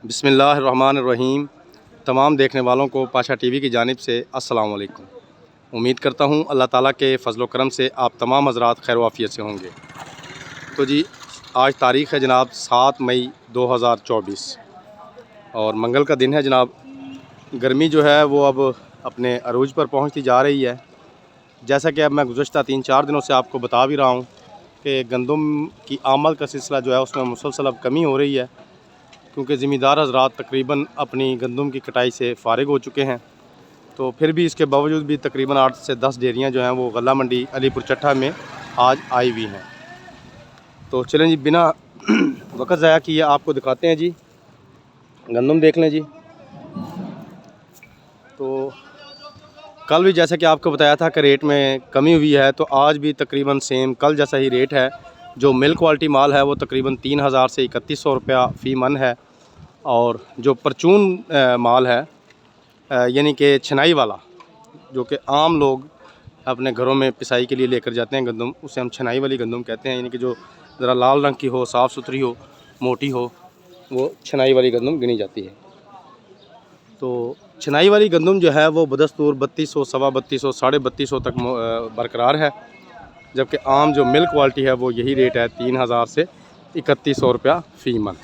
बिस्मिल्लाहिर्रहमानिर्रहीम। तमाम देखने वालों को पाशा टीवी की जानिब से अस्सलाम वालेकुम। उम्मीद करता हूँ अल्लाह ताला के फ़ज़ल व करम से आप तमाम हज़रात खैर वाफ़ियत से होंगे। तो जी, आज तारीख़ है जनाब 7 मई 2024 और मंगल का दिन है जनाब। गर्मी जो है वो अब अपने अरूज पर पहुँचती जा रही है। जैसा कि अब मैं गुज़श्ता 3-4 दिनों से आपको बता भी रहा हूँ कि गंदम की आमद का सिलसिला जो है उसमें मुसलसल अब कमी हो रही है, क्योंकि ज़मींदार हज़रात तकरीबन अपनी गंदम की कटाई से फ़ारिग हो चुके हैं। तो फिर भी इसके बावजूद भी तकरीबन 8 से 10 डेयरियाँ जो हैं वो गल्ला मंडी अलीपुर चट्ठा में आज आई हुई हैं। तो चलें जी, बिना वक्त ज़ाया किए आपको दिखाते हैं जी, गंदम देख लें जी। तो कल भी जैसा कि आपको बताया था कि रेट में कमी हुई है, तो आज भी तकरीबन सेम कल जैसा ही रेट है। जो मिल्क क्वालिटी माल है वो तकरीबन 3000 से 3100 रुपया फ़ी मन है, और जो परचून माल है यानी कि छनाई वाला, जो कि आम लोग अपने घरों में पिसाई के लिए लेकर जाते हैं गंदम, उसे हम छनाई वाली गंदम कहते हैं। यानी कि जो ज़रा लाल रंग की हो, साफ़ सुथरी हो, मोटी हो, वो छनाई वाली गंदम गिनी जाती है। तो छनाई वाली गंदम जो है वो बदस्तूर 3200, सवा 3200, 3250 तक बरकरार है, जबकि आम जो मिल्क क्वालिटी है वो यही रेट है 3000 से 3100 रुपया फ़ी मन।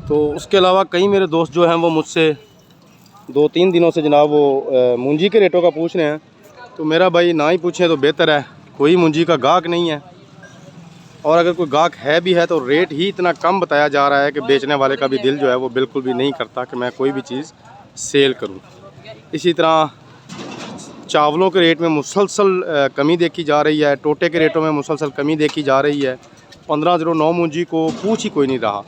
तो उसके अलावा कई मेरे दोस्त जो हैं वो मुझसे 2-3 दिनों से जनाब वो मूंजी के रेटों का पूछ रहे हैं। तो मेरा भाई ना ही पूछें तो बेहतर है, कोई मूंजी का गाहक नहीं है, और अगर कोई गाहक है भी है तो रेट ही इतना कम बताया जा रहा है कि बेचने वाले का भी दिल जो है वो बिल्कुल भी नहीं करता कि मैं कोई भी चीज़ सेल करूं। इसी तरह चावलों के रेट में मुसलसल कमी देखी जा रही है, टोटे के रेटों में मुसलसल कमी देखी जा रही है। 1509 मूंजी को पूछ ही कोई नहीं रहा।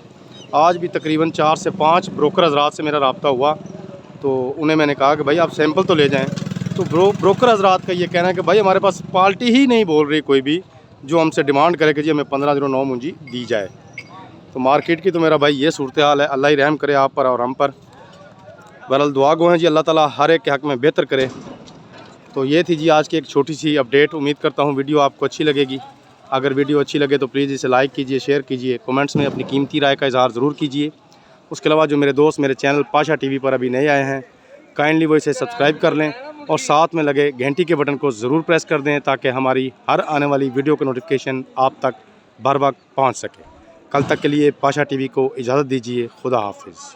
आज भी तकरीबन 4 से 5 ब्रोकर हज़रात से मेरा रब्ता हुआ, तो उन्हें मैंने कहा कि भाई आप सैंपल तो ले जाएं। तो ब्रोकर हज़रात का ये कहना है कि भाई हमारे पास पार्टी ही नहीं बोल रही कोई भी जो हमसे डिमांड करे कि जी हमें 1509 मूंजी दी जाए। तो मार्केट की तो मेरा भाई ये सूरत हाल है। अल्लाह ही रहम करे आप पर और हम पर। बहरहाल दुआ गो हैं जी, अल्लाह ताला हर एक के हक़ में बेहतर करे। तो ये थी जी आज की एक छोटी सी अपडेट। उम्मीद करता हूँ वीडियो आपको अच्छी लगेगी। अगर वीडियो अच्छी लगे तो प्लीज़ इसे लाइक कीजिए, शेयर कीजिए, कमेंट्स में अपनी कीमती राय का इज़हार ज़रूर कीजिए। उसके अलावा जो मेरे दोस्त मेरे चैनल पाशा टीवी पर अभी नए आए हैं, काइंडली वो इसे सब्सक्राइब कर लें और साथ में लगे घंटी के बटन को ज़रूर प्रेस कर दें, ताकि हमारी हर आने वाली वीडियो का नोटिफिकेशन आप तक बर वक्त पहुँच सके। कल तक के लिए पाशा टीवी को इजाज़त दीजिए। खुदा हाफिज़।